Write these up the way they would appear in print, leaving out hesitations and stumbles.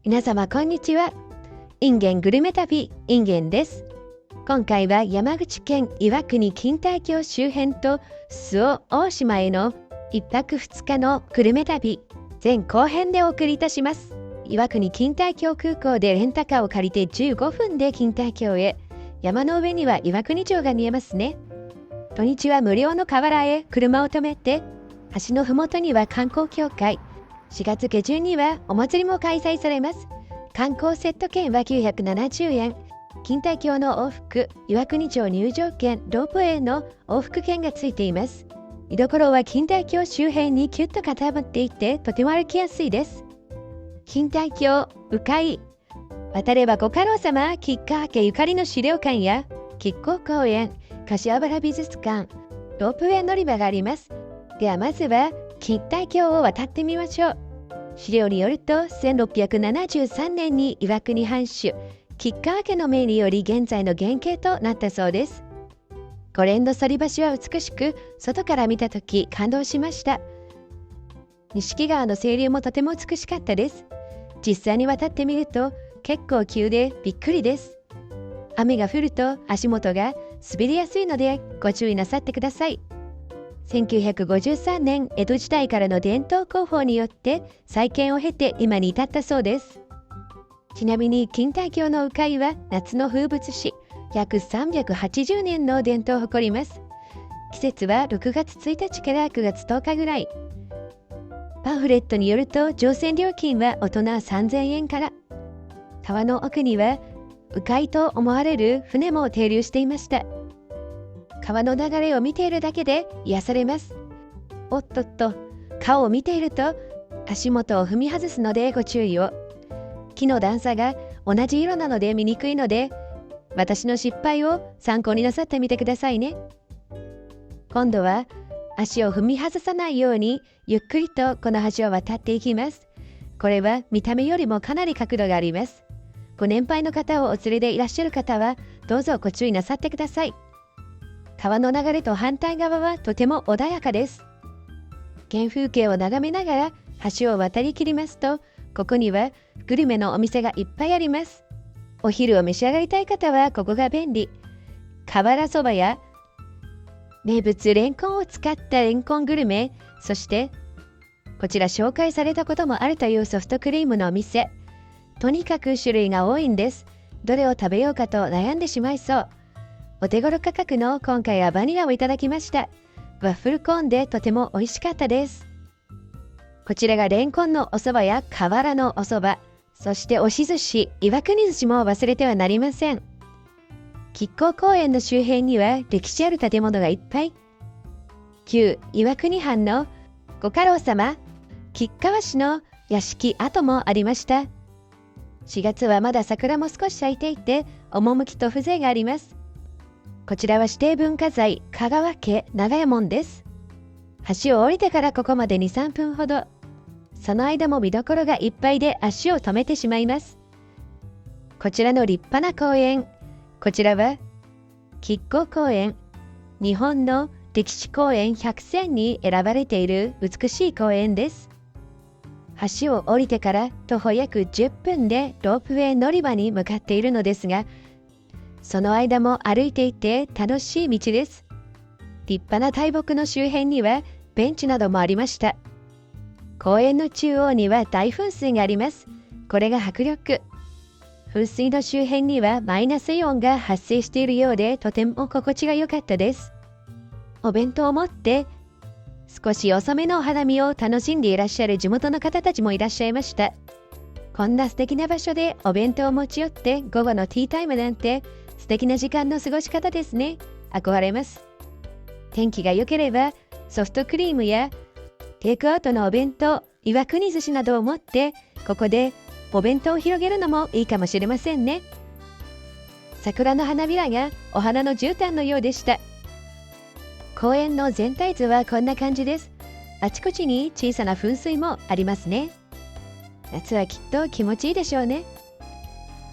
皆様こんにちは。インゲングルメ旅インゲンです。今回は山口県岩国錦帯橋周辺と周防大島への1泊2日のグルメ旅前後編でお送りいたします。岩国錦帯橋空港でレンタカーを借りて15分で錦帯橋へ。山の上には岩国城が見えますね。土日は無料の河原へ車を止めて、橋のふもとには観光協会、4月下旬にはお祭りも開催されます。観光セット券は970円。錦帯橋の往復、岩国城入場券、ロープウェイの往復券がついています。見どころは錦帯橋周辺にキュッと固まっていて、とても歩きやすいです。錦帯橋、鵜飼。渡ればご家老様、吉川家ゆかりの資料館や、亀甲公園、柏原美術館、ロープウェイ乗り場があります。ではまずは、錦帯橋を渡ってみましょう。資料によると、1673年に岩国藩主、吉川家の命により現在の原型となったそうです。五連の反り橋は美しく、外から見たとき感動しました。錦川の清流もとても美しかったです。実際に渡ってみると、結構急でびっくりです。雨が降ると足元が滑りやすいのでご注意なさってください。1953年江戸時代からの伝統工法によって再建を経て今に至ったそうです。ちなみに錦帯橋の鵜飼は夏の風物詩、約380年の伝統を誇ります。季節は6月1日から9月10日ぐらい。パンフレットによると乗船料金は大人3000円から。川の奥には鵜飼と思われる船も停留していました。川の流れを見ているだけで癒されます。おっとっと、川を見ていると足元を踏み外すのでご注意を。木の段差が同じ色なので見にくいので、私の失敗を参考になさってみてくださいね。今度は足を踏み外さないようにゆっくりとこの橋を渡っていきます。これは見た目よりもかなり角度があります。ご年配の方をお連れでいらっしゃる方はどうぞご注意なさってください。川の流れと反対側はとても穏やかです。原風景を眺めながら橋を渡りきりますと、ここにはグルメのお店がいっぱいあります。お昼を召し上がりたい方はここが便利。瓦そばや名物レンコンを使ったレンコングルメ、そしてこちら紹介されたこともあるというソフトクリームのお店。とにかく種類が多いんです。どれを食べようかと悩んでしまいそう。お手頃価格の今回はバニラをいただきました。ワッフルコーンでとても美味しかったです。こちらがレンコンのお蕎麦や瓦のお蕎麦、そして押し寿司、岩国寿司も忘れてはなりません。亀甲公園の周辺には歴史ある建物がいっぱい。旧岩国藩のご家老様、吉川氏の屋敷跡もありました。4月はまだ桜も少し咲いていて、趣と風情があります。こちらは指定文化財香川家長屋門です。橋を降りてからここまで 2,3 分ほど。その間も見どころがいっぱいで足を止めてしまいます。こちらの立派な公園。こちらは亀甲公園。日本の歴史公園100選に選ばれている美しい公園です。橋を降りてから徒歩約10分でロープウェイ乗り場に向かっているのですが、その間も歩いていて楽しい道です。立派な大木の周辺にはベンチなどもありました。公園の中央には大噴水があります。これが迫力。噴水の周辺にはマイナスイオンが発生しているようでとても心地が良かったです。お弁当を持って少し遅めのお花見を楽しんでいらっしゃる地元の方たちもいらっしゃいました。こんな素敵な場所でお弁当を持ち寄って午後のティータイムなんて素敵な時間の過ごし方ですね。憧れます。天気が良ければソフトクリームやテイクアウトのお弁当、岩国寿司などを持ってここでお弁当を広げるのもいいかもしれませんね。桜の花びらがお花の絨毯のようでした。公園の全体図はこんな感じです。あちこちに小さな噴水もありますね。夏はきっと気持ちいいでしょうね。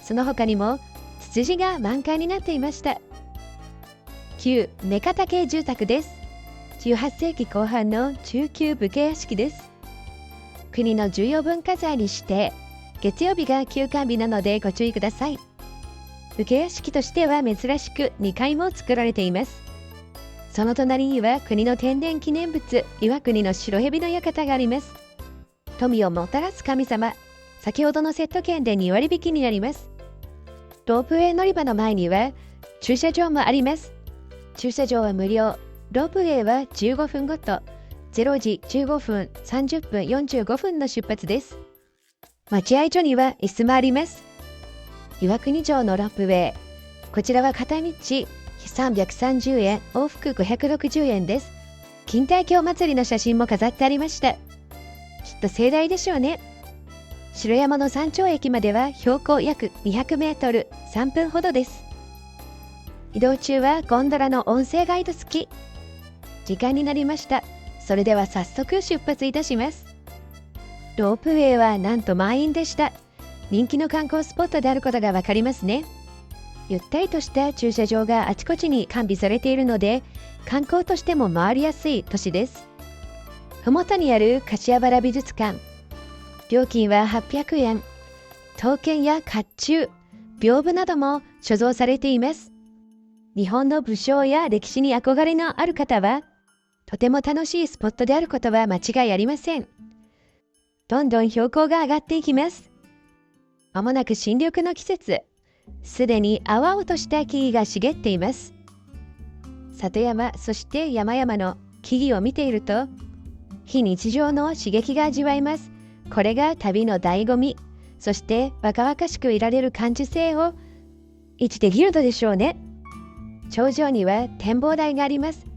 その他にもツツジが満開になっていました。旧目方家住宅です。18世紀後半の中級武家屋敷です。国の重要文化財に指定、月曜日が休館日なのでご注意ください。武家屋敷としては珍しく2階も作られています。その隣には国の天然記念物、岩国の白蛇の館があります。富をもたらす神様、先ほどのセット券で2割引きになります。ロープウェイ乗り場の前には駐車場もあります。駐車場は無料。ロープウェイは15分ごと、0時15分、30分、45分の出発です。待合所には椅子もあります。岩国城のロープウェイ。こちらは片道330円、往復560円です。錦帯橋祭りの写真も飾ってありました。きっと盛大でしょうね。城山の山頂駅までは標高約200メートル、3分ほどです。移動中はゴンドラの音声ガイド付き。時間になりました。それでは早速出発いたします。ロープウェイはなんと満員でした。人気の観光スポットであることがわかりますね。ゆったりとした駐車場があちこちに完備されているので、観光としても回りやすい都市です。ふもとにある柏原美術館。料金は800円。刀剣や甲冑、屏風なども所蔵されています。日本の武将や歴史に憧れのある方は、とても楽しいスポットであることは間違いありません。どんどん標高が上がっていきます。まもなく新緑の季節。すでに青々とした木々が茂っています。里山、そして山々の木々を見ていると、非日常の刺激が味わえます。これが旅の醍醐味。そして若々しくいられる感受性を維持できるのでしょうね。頂上には展望台があります。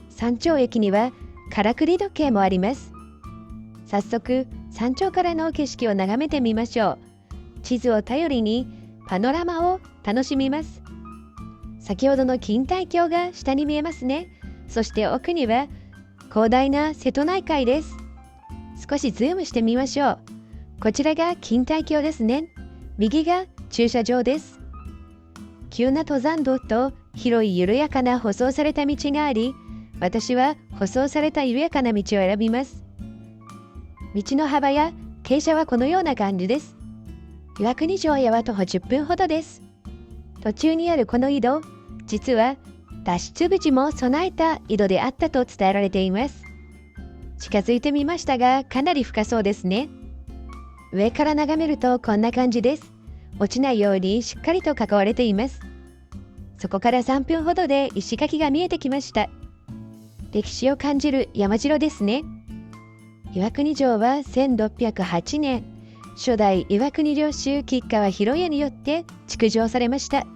山頂駅にはからくり時計もあります。早速、山頂からの景色を眺めてみましょう。地図を頼りにパノラマを楽しみます。先ほどの錦帯橋が下に見えますね。そして奥には広大な瀬戸内海です。少しズームしてみましょう。こちらが錦帯橋ですね。右が駐車場です。急な登山道と広い緩やかな舗装された道があり、私は舗装された緩やかな道を選びます。道の幅や傾斜はこのような感じです。岩国城へは徒歩10分ほどです。途中にあるこの井戸、実は脱出口も備えた井戸であったと伝えられています。近づいてみましたが、かなり深そうですね。上から眺めるとこんな感じです。落ちないようにしっかりと囲われています。そこから3分ほどで石垣が見えてきました。歴史を感じる山城ですね。岩国城は1608年、初代岩国領主吉川広家によって築城されました。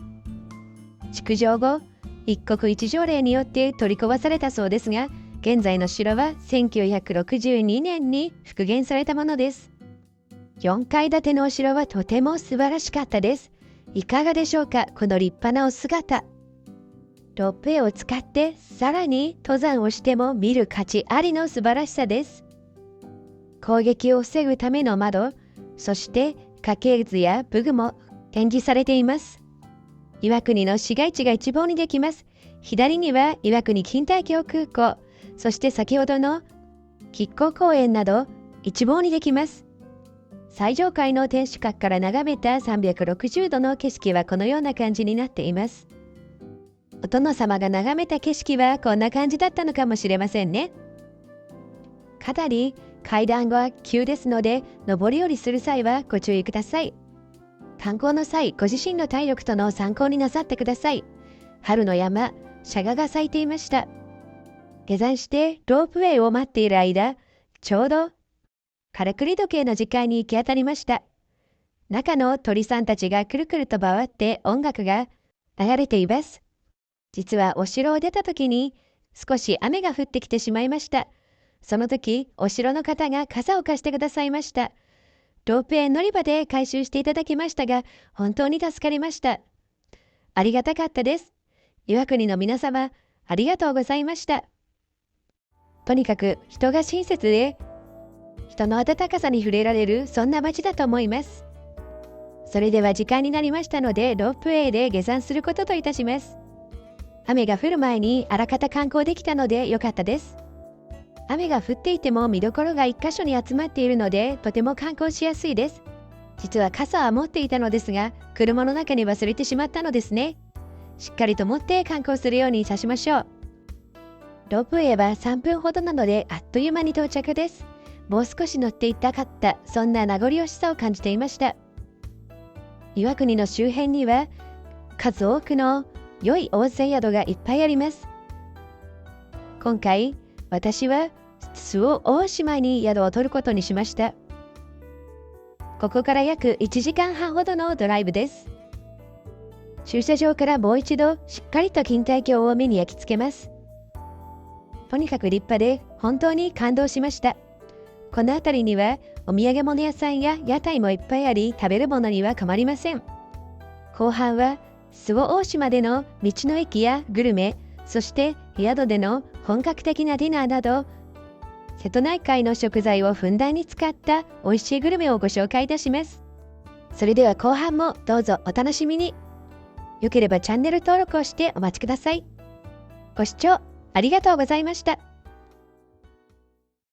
築城後、一国一城令によって取り壊されたそうですが、現在の城は1962年に復元されたものです。4階建てのお城はとても素晴らしかったです。いかがでしょうか、この立派なお姿。ロープウェイを使ってさらに登山をしても見る価値ありの素晴らしさです。攻撃を防ぐための窓、そして家系図や武具も展示されています。岩国の市街地が一望にできます。左には岩国錦帯橋空港、そして先ほどの亀甲公園など一望にできます。最上階の天守閣から眺めた360度の景色はこのような感じになっています。お殿様が眺めた景色はこんな感じだったのかもしれませんね。かなり階段は急ですので、上り下りする際はご注意ください。観光の際、ご自身の体力との参考になさってください。春の山、シャガが咲いていました。下山してロープウェイを待っている間、ちょうどからくり時計の時間に行き当たりました。中の鳥さんたちがくるくると回って音楽が流れています。実はお城を出た時に少し雨が降ってきてしまいました。その時、お城の方が傘を貸してくださいました。ロープウェイ乗り場で回収していただきましたが、本当に助かりました。ありがたかったです。岩国の皆様、ありがとうございました。とにかく人が親切で、人の温かさに触れられる、そんな街だと思います。それでは時間になりましたので、ロープウェイで下山することといたします。雨が降る前にあらかた観光できたので良かったです。雨が降っていても見どころが一箇所に集まっているので、とても観光しやすいです。実は傘は持っていたのですが、車の中に忘れてしまったのですね。しっかりと持って観光するようにいたしましょう。ロープウェイは3分ほどなのであっという間に到着です。もう少し乗っていたかった、そんな名残惜しさを感じていました。岩国の周辺には数多くの良い温泉宿がいっぱいあります。今回、私は周防大島に宿を取ることにしました。ここから約1時間半ほどのドライブです。駐車場からもう一度しっかりと錦帯橋を目に焼き付けます。とにかく立派で本当に感動しました。この辺りにはお土産物屋さんや屋台もいっぱいあり、食べるものには困りません。後半は周防大島での道の駅やグルメ、そして宿での本格的なディナーなど、瀬戸内海の食材をふんだんに使った美味しいグルメをご紹介いたします。それでは後半もどうぞお楽しみに。よければチャンネル登録をしてお待ちください。ご視聴ありがとうございました。